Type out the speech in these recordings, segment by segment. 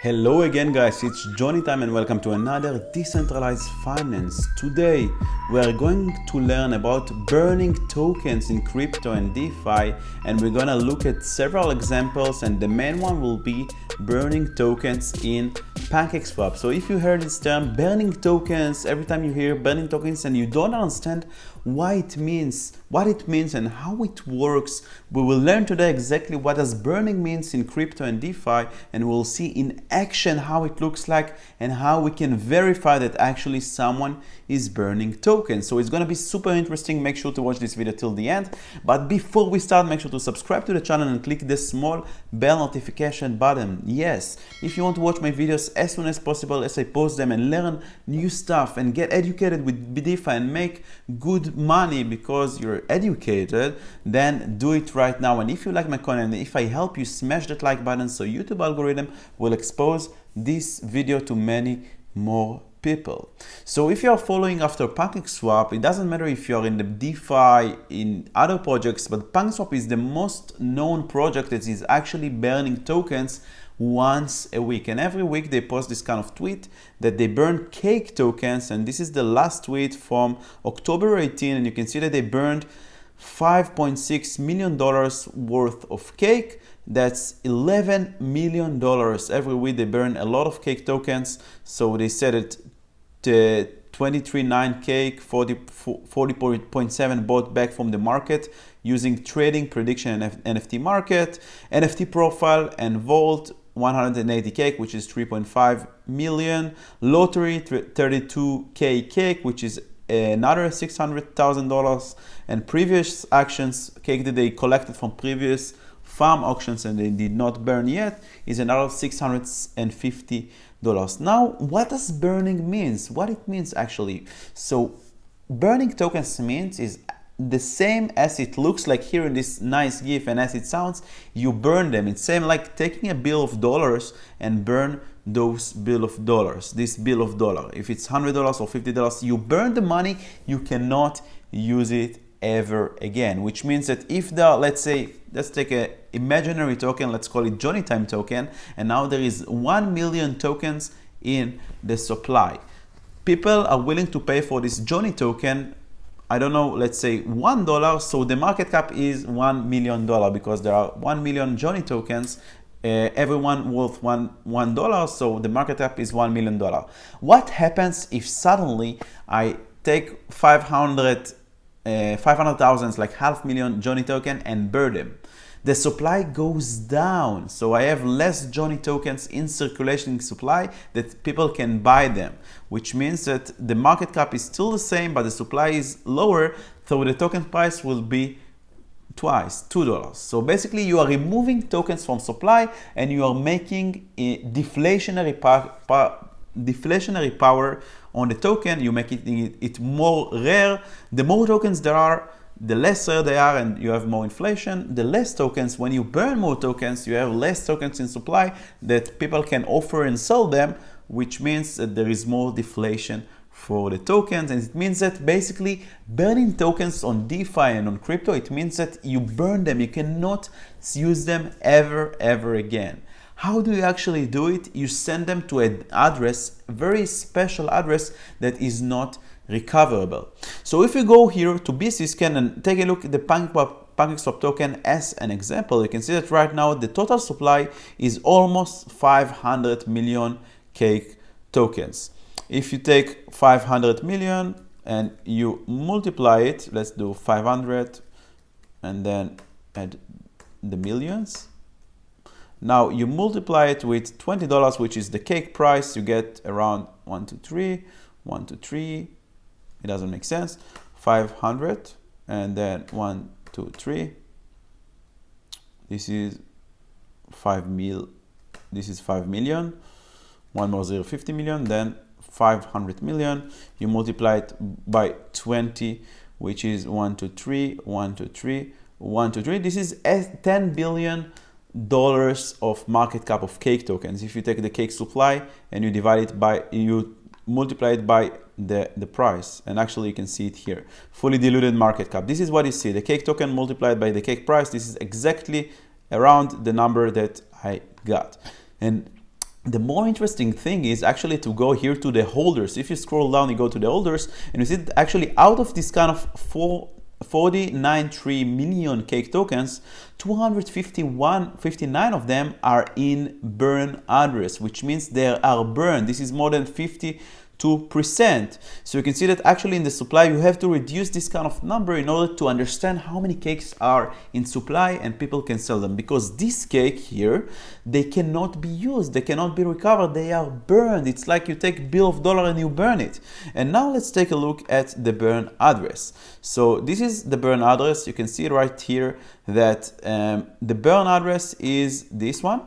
Hello again guys, it's Johnny time and welcome to another decentralized finance. Today we are going to learn about burning tokens in crypto and DeFi, and we're gonna look at several examples, and the main one will be burning tokens in PancakeSwap. So if you heard this term burning tokens, every time you hear burning tokens and you don't understand what it means and how it works, we will learn today exactly what does burning means in crypto and DeFi, and we'll see in action how it looks like and how we can verify that actually someone is burning tokens. So it's going to be super interesting. Make sure to watch this video till the end. But before we start, make sure to subscribe to the channel and click the small bell notification button. Yes, if you want to watch my videos as soon as possible as I post them and learn new stuff and get educated with DeFi and make good money because you're educated, then do it right now. And if you like my content, if I help you, smash that like button so YouTube algorithm will expose this video to many more people. So if you are following after PancakeSwap, it doesn't matter if you are in the DeFi, in other projects, but PancakeSwap is the most known project that is actually burning tokens once a week, and every week they post this kind of tweet that they burn cake tokens, and this is the last tweet from October 18, and you can see that they burned $5.6 million worth of cake. That's $11 million every week. They burn a lot of cake tokens. So they said it to 23.9 cake, 40.7 bought back from the market using trading, prediction, and NFT market, NFT profile, and vault 180 cake, which is 3.5 million, lottery 32k cake, which is another $600,000, and previous actions cake that they collected from previous farm auctions and they did not burn yet is another $650. Now, what does burning means? What it means actually? So burning tokens means is the same as it looks like here in this nice GIF, and as it sounds, you burn them. It's same like taking a bill of dollars and burn those bill of dollars, this bill of dollar. If it's $100 or $50, you burn the money, you cannot use it ever again, which means that if there, let's say, let's take an imaginary token, let's call it Johnny Time token, and now there is 1 million tokens in the supply. People are willing to pay for this Johnny token, I don't know, let's say $1, so the market cap is $1 million because there are 1 million Johnny tokens, everyone worth $1, so the market cap is $1 million. What happens if suddenly I take 500,000, like 500,000 Johnny token, and burn them? The supply goes down, so I have less Johnny tokens in circulation supply that people can buy them, which means that the market cap is still the same, but the supply is lower, so the token price will be twice, $2. So basically you are removing tokens from supply and you are making a deflationary power on the token. You make it more rare. The more tokens there are, the less rare they are, and you have more inflation. The less tokens, when you burn more tokens, you have less tokens in supply that people can offer and sell them, which means that there is more deflation for the tokens. And it means that basically burning tokens on DeFi and on crypto, it means that you burn them. You cannot use them ever again. How do you actually do it? You send them to an address, a very special address that is not recoverable. So if you go here to bscscan and take a look at the PancakeSwap token as an example, you can see that right now the total supply is almost 500 million cake tokens. If you take 500 million and you multiply it, let's do 500 and then add the millions. Now you multiply it with $20, which is the cake price, you get around 1, 2, 3, 1, 2, 3. It doesn't make sense. 500 and then 1, 2, 3. This is 5 mil. This is 5 million. One more 0, 50 million. Then 500 million. You multiply it by 20, which is 1, 2, 3, 1, 2, 3, 1, 2, 3. This is $10 billion of market cap of cake tokens. If you take the cake supply and you divide it by, you multiply it by the price, and actually you can see it here, fully diluted market cap. This is what you see, the cake token multiplied by the cake price. This is exactly around the number that I got. And the more interesting thing is actually to go here to the holders. If you scroll down, you go to the holders, and you see that actually out of this kind of 49.3 million cake tokens, 259 of them are in burn address, which means they are burned. This is more than 52%. So you can see that actually in the supply, you have to reduce this kind of number in order to understand how many cakes are in supply and people can sell them. Because this cake here, they cannot be used, they cannot be recovered, they are burned. It's like you take bill of dollar and you burn it. And now let's take a look at the burn address. So this is the burn address. You can see right here that the burn address is this one,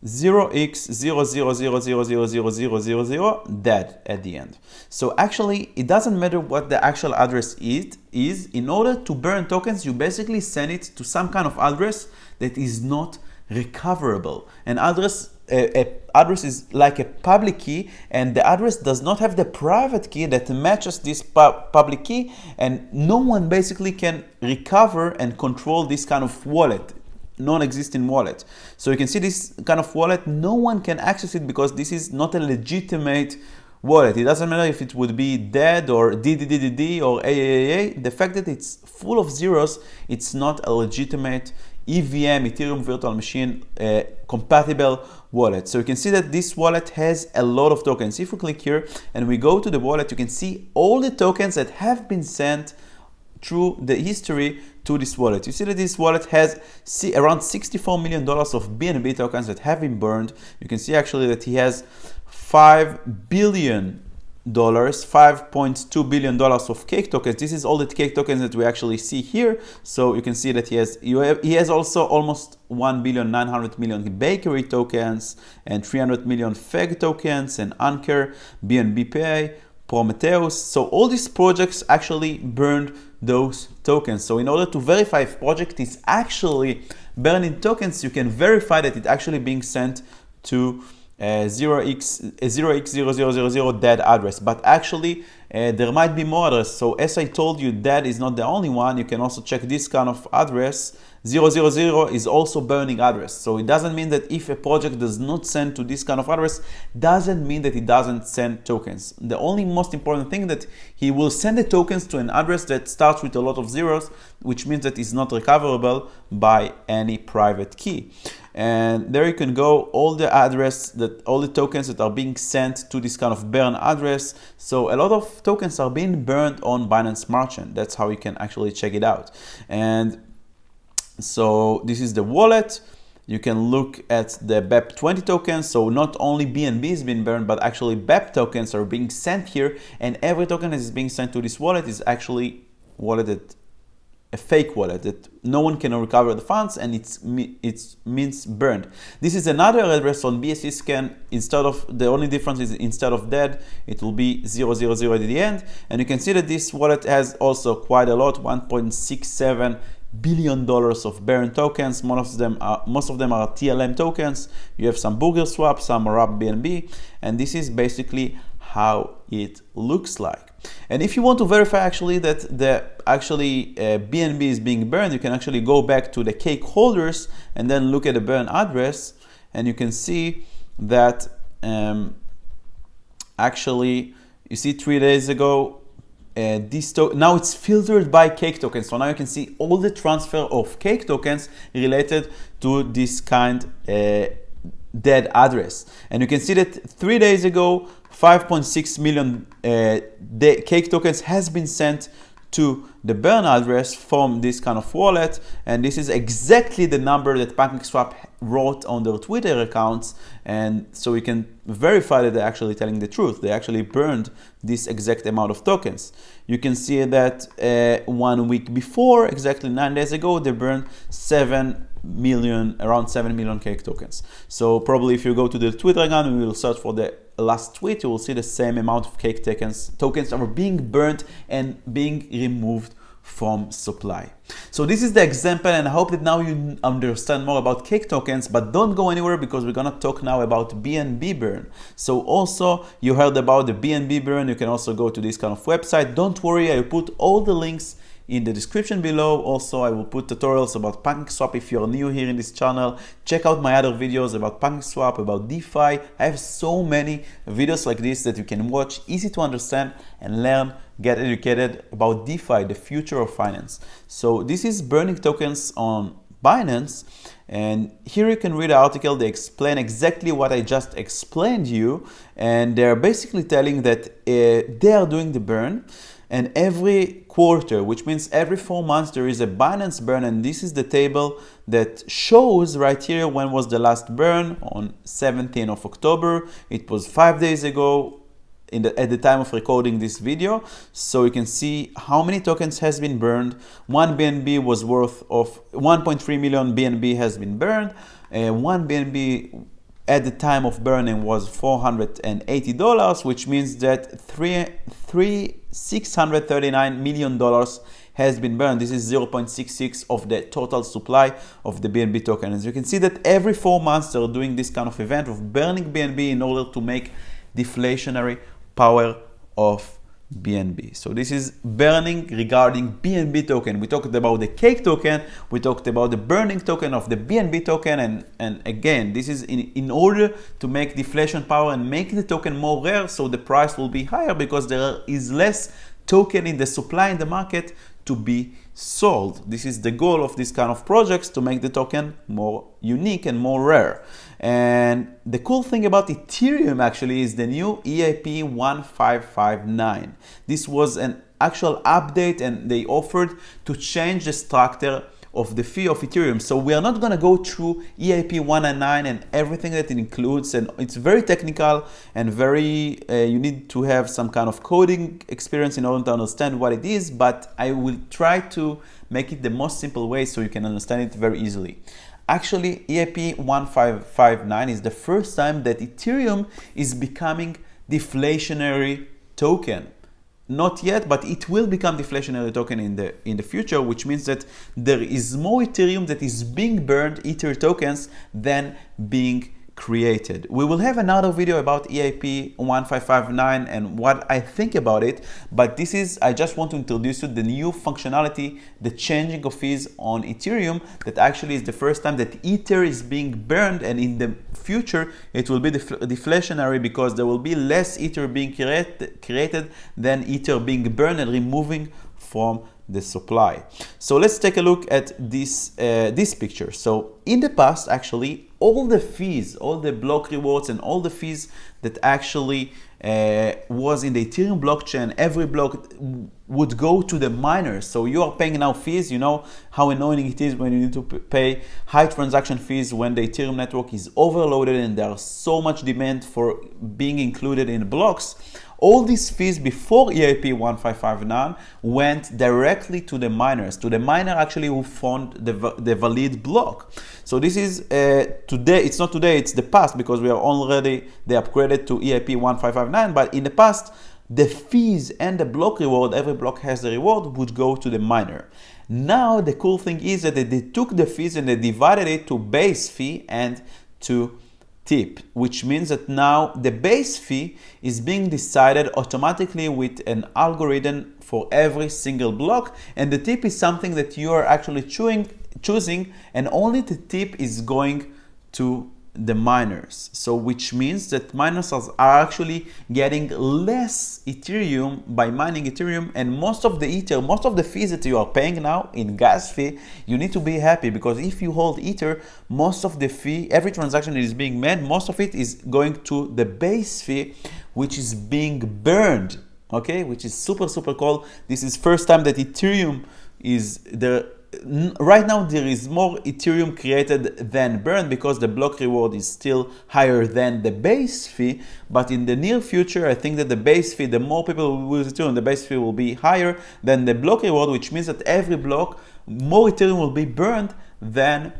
0x00000000 dead at the end. So actually it doesn't matter what the actual address is. In order to burn tokens, you basically send it to some kind of address that is not recoverable. An address is like a public key, and the address does not have the private key that matches this public key, and no one basically can recover and control this kind of wallet, non-existent wallet. So you can see this kind of wallet, no one can access it because this is not a legitimate wallet. It doesn't matter if it would be dead or DDDD or AAA. The fact that it's full of zeros, it's not a legitimate EVM, Ethereum Virtual Machine compatible wallet. So you can see that this wallet has a lot of tokens. If we click here and we go to the wallet, you can see all the tokens that have been sent through the history to this wallet. You see that this wallet has around $64 million of BNB tokens that have been burned. You can see actually that he has $5 billion, $5.2 billion of cake tokens. This is all the cake tokens that we actually see here. So you can see that he has also almost 1.9 billion bakery tokens and 300 million FEG tokens and Anchor, BNB Pay, Prometheus. So all these projects actually burned those tokens. So in order to verify if project is actually burning tokens, you can verify that it's actually being sent to 0x0000 dead address. But actually there might be more address. So as I told you, dead is not the only one. You can also check this kind of address. 000 is also burning address. So it doesn't mean that if a project does not send to this kind of address, doesn't mean that it doesn't send tokens. The only most important thing that he will send the tokens to an address that starts with a lot of zeros, which means that it's not recoverable by any private key. And there you can go, all the tokens that are being sent to this kind of burn address. So a lot of tokens are being burned on Binance Smart Chain. That's how you can actually check it out. And so this is the wallet. You can look at the BEP20 tokens. So not only BNB is being burned, but actually BEP tokens are being sent here. And every token that is being sent to this wallet is actually a fake wallet that no one can recover the funds, and it means burned. This is another address on bscscan. The only difference is instead of dead, it will be 000 at the end. And you can see that this wallet has also quite a lot, $1.67 billion of burned tokens. Most of them are TLM tokens. You have some PancakeSwap, some RAP BNB, and this is basically how it looks like. And if you want to verify actually that the BNB is being burned, you can actually go back to the cake holders and then look at the burn address, and you can see that actually you see 3 days ago now it's filtered by cake tokens. So now you can see all the transfer of cake tokens related to this kind dead address. And you can see that 3 days ago 5.6 million cake tokens has been sent to the burn address from this kind of wallet, and this is exactly the number that PancakeSwap wrote on their Twitter accounts, and so we can verify that they're actually telling the truth. They actually burned this exact amount of tokens. You can see that 1 week before, exactly 9 days ago, they burned around 7 million cake tokens. So probably if you go to the Twitter account and we will search for the last tweet, you will see the same amount of cake tokens are being burnt and being removed from supply. So this is the example, and I hope that now you understand more about cake tokens, but don't go anywhere because we're gonna talk now about BNB burn. So also you heard about the BNB burn. You can also go to this kind of website. Don't worry, I put all the links in the description below. Also, I will put tutorials about PancakeSwap. If you're new here in this channel, check out my other videos about PancakeSwap, about DeFi. I have so many videos like this that you can watch, easy to understand and learn, get educated about DeFi, the future of finance. So this is burning tokens on Binance, and here you can read the article. They explain exactly what I just explained to you, and they're basically telling that they are doing the burn, and every quarter, which means every 4 months, there is a Binance burn, and this is the table that shows right here when was the last burn, on 17th of October. It was 5 days ago at the time of recording this video. So you can see how many tokens has been burned. One BNB was worth of 1.3 million BNB has been burned. One BNB at the time of burning was $480, which means that $639 million has been burned. This is 0.66 of the total supply of the BNB token. As you can see that every 4 months they're doing this kind of event of burning BNB in order to make deflationary power of BNB. So this is burning regarding BNB token. We talked about the cake token, we talked about the burning token of the BNB token, and again, this is in order to make deflation power and make the token more rare, so the price will be higher because there is less token in the supply in the market to be sold. This is the goal of this kind of projects, to make the token more unique and more rare. And the cool thing about Ethereum actually is the new EIP 1559. This was an actual update, and they offered to change the structure of the fee of Ethereum. So we are not going to go through EIP 199 and everything that it includes, and it's very technical and very you need to have some kind of coding experience in order to understand what it is, but I will try to make it the most simple way so you can understand it very easily. Actually, EIP 1559 is the first time that Ethereum is becoming deflationary token. Not yet, but it will become deflationary token in the future, which means that there is more Ethereum that is being burned, Ether tokens, than being created. We will have another video about EIP 1559 and what I think about it, but this is, I just want to introduce you the new functionality, the changing of fees on Ethereum, that actually is the first time that Ether is being burned, and in the future it will be deflationary because there will be less Ether being created than Ether being burned and removing from the supply. So let's take a look at this picture. So in the past, actually, all the fees, all the block rewards and all the fees that actually was in the Ethereum blockchain, every block would go to the miners. So you are paying now fees. You know how annoying it is when you need to pay high transaction fees when the Ethereum network is overloaded and there are so much demand for being included in blocks. All these fees before EIP 1559 went directly to the miners, to the miner actually who found the valid block. So this is today, it's not today, it's the past, because we are already, they upgraded to EIP 1559, but in the past, the fees and the block reward, every block has the reward, would go to the miner. Now the cool thing is that they took the fees and they divided it to base fee and to tip, which means that now the base fee is being decided automatically with an algorithm for every single block, and the tip is something that you are actually choosing, and only the tip is going to the miners. So which means that miners are actually getting less Ethereum by mining Ethereum, and most of the Ether, most of the fees that you are paying now in gas fee, you need to be happy, because if you hold Ether, most of the fee, every transaction that is being made, most of it is going to the base fee, which is being burned, okay, which is super cool. This is first time that Ethereum is there. Right now there is more Ethereum created than burned because the block reward is still higher than the base fee, but in the near future I think that the base fee, the more people will use Ethereum, the base fee will be higher than the block reward, which means that every block more Ethereum will be burned than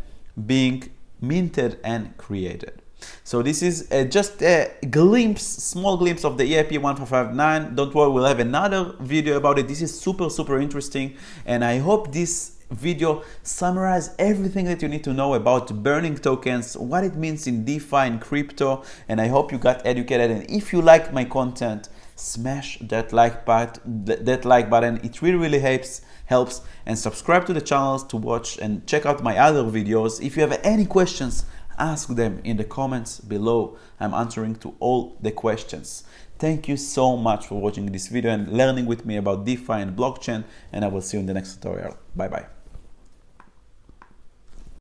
being minted and created. So this is just a glimpse, small glimpse of the EIP 1559. Don't worry, we'll have another video about it. This is super interesting, and I hope this video summarize everything that you need to know about burning tokens, what it means in DeFi and crypto, and I hope you got educated. And if you like my content, smash that like button. It really helps, and subscribe to the channel to watch and check out my other videos. If you have any questions, ask them in the comments below. I'm answering to all the questions. Thank you so much for watching this video and learning with me about DeFi and blockchain, and I will see you in the next tutorial. Bye bye.